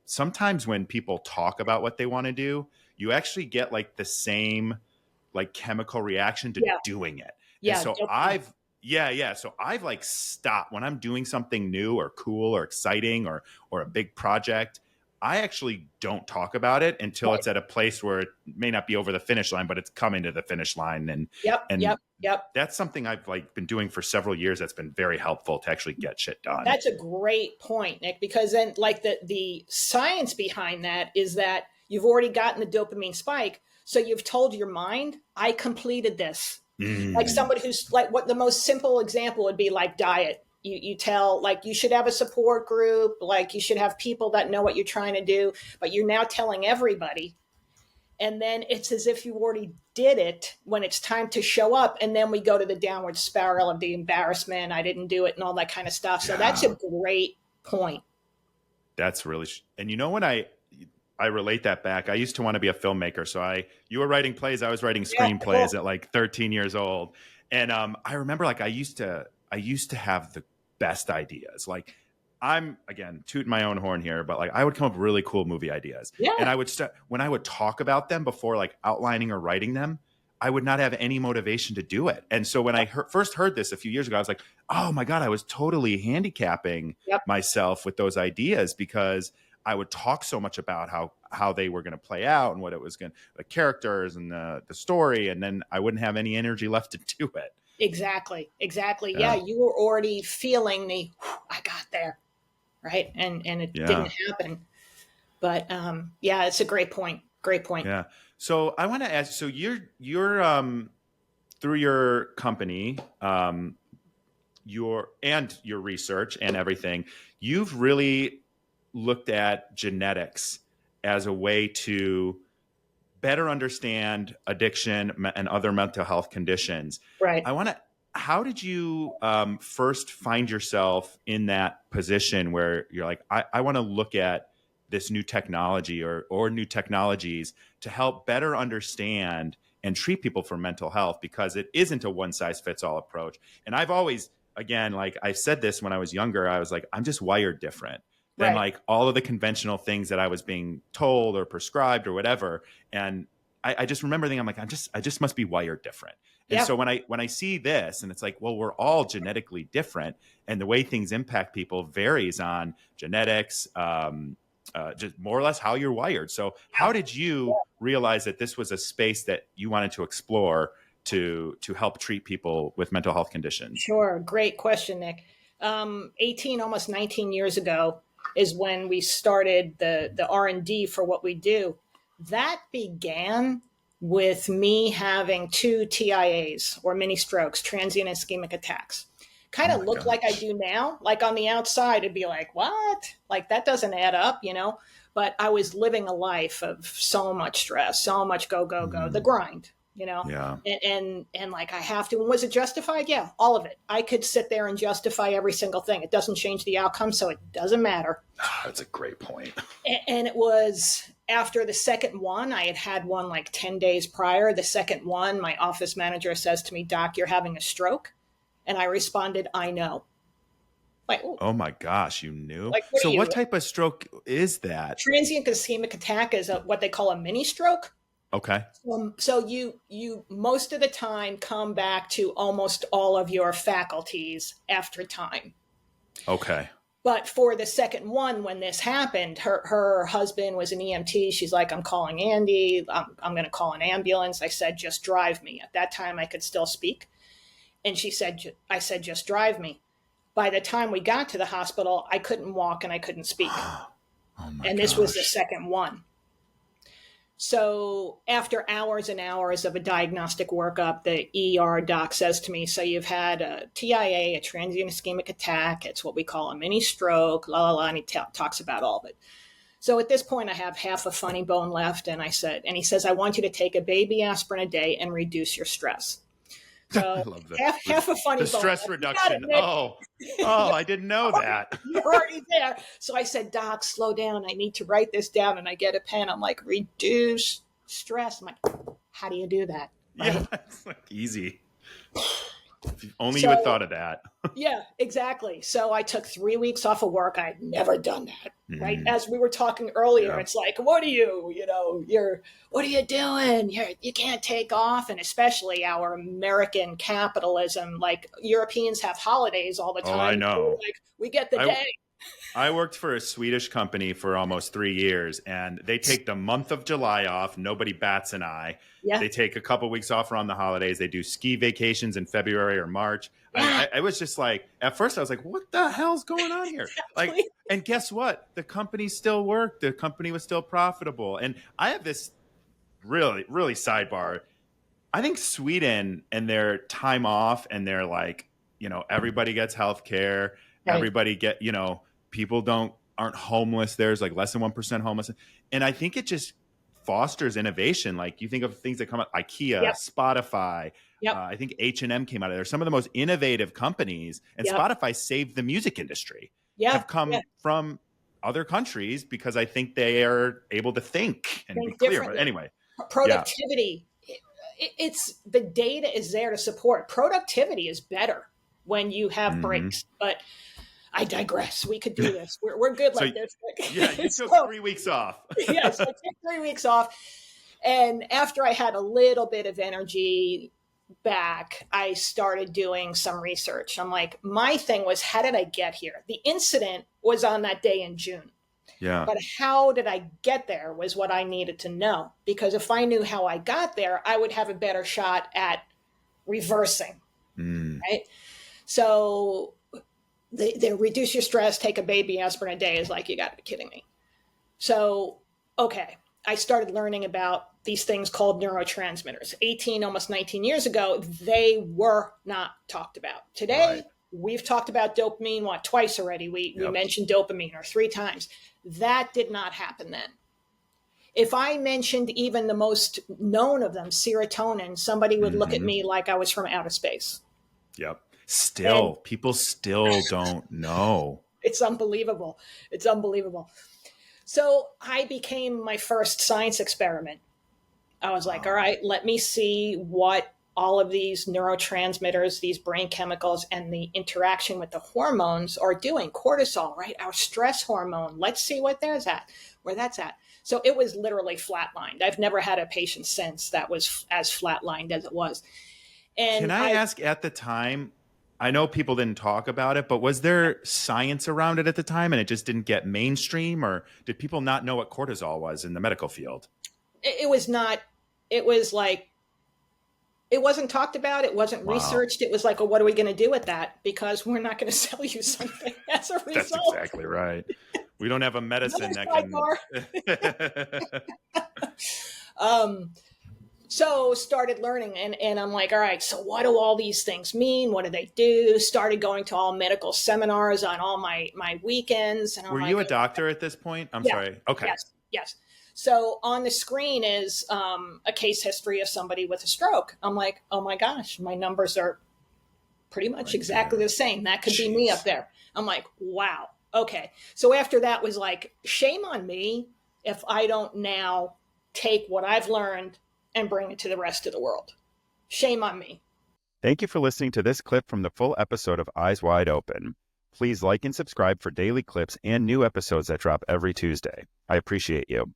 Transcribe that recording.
sometimes when people talk about what they want to do, you actually get like the same like chemical reaction to Yeah. doing it. And Yeah. so Dopamine. So I've like stopped when I'm doing something new or cool or exciting or a big project. I actually don't talk about it until Right. it's at a place where it may not be over the finish line, but it's coming to the finish line. Yep. And Yep. Yep. that's something I've like been doing for several years. That's been very helpful to actually get shit done. That's a great point, Nick, because then like the science behind that is that you've already gotten the dopamine spike. So you've told your mind, I completed this. Like somebody who's like, what the most simple example would be like diet. You tell like you should have a support group, like you should have people that know what you're trying to do, but you're now telling everybody. And then it's as if you already did it when it's time to show up. And then we go to the downward spiral of the embarrassment. I didn't do it and all that kind of stuff. So that's a great point. That's really, and you know, when I relate that back, I used to want to be a filmmaker. So you were writing plays, I was writing screenplays at like 13 years old. And I remember like I used to have the best ideas. Like I'm, again, tooting my own horn here, but like I would come up with really cool movie ideas. Yeah. And I would when I would talk about them before like outlining or writing them, I would not have any motivation to do it. And so when I first heard this a few years ago, I was like, oh my God, I was totally handicapping myself with those ideas because I would talk so much about how they were going to play out and what it was going to, the characters and the story. And then I wouldn't have any energy left to do it. Exactly. Yeah. You were already feeling I got there. Right. And it didn't happen. But it's a great point. Great point. Yeah. So I want to ask, so you're through your company, your research and everything, you've really looked at genetics as a way to better understand addiction and other mental health conditions. Right. How did you first find yourself in that position where you're like, I want to look at this new technology or new technologies to help better understand and treat people for mental health, because it isn't a one size fits all approach. And I've always, again, like I said this when I was younger, I was like, I'm just wired different than like all of the conventional things that I was being told or prescribed or whatever. And I just remember thinking, I'm like, I just must be wired different. And so when I see this and it's like, well, we're all genetically different and the way things impact people varies on genetics, just more or less how you're wired. So how did you realize that this was a space that you wanted to explore to help treat people with mental health conditions? Sure. Great question, Nick. 18, almost 19 years ago is when we started the R&D for what we do. That began with me having 2 TIAs or mini strokes, transient ischemic attacks. Kind of look like I do now. Like on the outside, it'd be like, what? Like that doesn't add up, But I was living a life of so much stress, so much go, the grind, And like I have to. And was it justified? Yeah, all of it. I could sit there and justify every single thing. It doesn't change the outcome, so it doesn't matter. That's a great point. And it was after the second one, I had one like 10 days prior. The second one, my office manager says to me, Doc, you're having a stroke. And I responded, I know. Like, oh my gosh, you knew? Like, what type of stroke is that? Transient ischemic attack is what they call a mini stroke. Okay. So you most of the time come back to almost all of your faculties after time. Okay. But for the second one, when this happened, her husband was an EMT. She's like, I'm calling Andy. I'm going to call an ambulance. I said, just drive me. At that time, I could still speak. And I said, just drive me. By the time we got to the hospital, I couldn't walk and I couldn't speak. And this was the second one. So after hours and hours of a diagnostic workup, the ER doc says to me, so you've had a TIA, a transient ischemic attack. It's what we call a mini stroke, and he talks about all of it. So at this point, I have half a funny bone left. And he says, I want you to take a baby aspirin a day and reduce your stress. So I love that. Half a funny the stress reduction. I didn't know that. You're already there. So I said, Doc, slow down. I need to write this down. And I get a pen. I'm like, reduce stress. I'm like, how do you do that? Right? Yeah, it's like easy. Only you had So thought of that. yeah, exactly. So I took 3 weeks off of work. I had never done that. Right. Mm, As we were talking earlier, yeah. it's like, what are you, what are you doing? You can't take off. And especially our American capitalism, like Europeans have holidays all the Oh, I time. know. Like we get the I day. I worked for a Swedish company for almost 3 years, and they take the month of July off. Nobody bats an eye. Yeah. They take a couple weeks off around the holidays. They do ski vacations in February or March. Yeah. I was just like, at first, I was like, what the hell's going on here? Like, Exactly. and guess what? The company still worked. The company was still profitable. And I have this really, really sidebar. I think Sweden and their time off and their like, everybody gets health care, Right. everybody people aren't homeless. There's like less than 1% homeless. And I think it just fosters innovation. Like you think of things that come out, IKEA, Yep. Spotify, Yep. I think H&M came out of there. Some of the most innovative companies, and Yep. Spotify saved the music industry, Yeah. have come Yeah. from other countries because I think they are able to think and be Think clear. But differently. anyway, yeah. Productivity. It's the data is there to support. Productivity is better when you have Mm-hmm. breaks. But I digress. We could do this. We're good So like this. yeah, you took So, 3 weeks off. yes, I took 3 weeks off. And after I had a little bit of energy back, I started doing some research. I'm like, my thing was, how did I get here? The incident was on that day in June. Yeah. But how did I get there was what I needed to know. Because if I knew how I got there, I would have a better shot at reversing. Mm. Right. So they reduce your stress, take a baby aspirin a day is like, you got to be kidding me. So, okay. I started learning about these things called neurotransmitters. 18, almost 19 years ago, they were not talked about. Today, Right. we've talked about dopamine, twice already. We Yep. mentioned dopamine, or 3 times. That did not happen then. If I mentioned even the most known of them, serotonin, somebody would look at Mhm. me like I was from outer space. Yep. And People still don't know. it's unbelievable. It's unbelievable. So I became my first science experiment. I was like, Wow. all right, let me see what all of these neurotransmitters, these brain chemicals, and the interaction with the hormones are doing. Cortisol, right? Our stress hormone. Let's see where that's at. So it was literally flatlined. I've never had a patient since that was as flatlined as it was. Can And I ask, at the time, I know people didn't talk about it, but was there science around it at the time and it just didn't get mainstream, or did people not know what cortisol was in the medical field? it was not, it was like, it wasn't talked about. It wasn't Wow. researched. It was like, well, what are we going to do with that? Because we're not going to sell you something as a result. That's exactly right. We don't have a medicine that can. So started learning, and I'm like, all right, so what do all these things mean? What do they do? Started going to all medical seminars on all my weekends. And I'm Were like, you a doctor at this point? I'm Yeah. sorry. Okay. Yes. So on the screen is a case history of somebody with a stroke. I'm like, oh my gosh, my numbers are pretty much Right exactly there. the same. That could be me Jeez. up there. I'm like, wow. Okay. So after that was like, shame on me if I don't now take what I've learned and bring it to the rest of the world. Shame on me. Thank you for listening to this clip from the full episode of Eyes Wide Open. Please like and subscribe for daily clips and new episodes that drop every Tuesday. I appreciate you.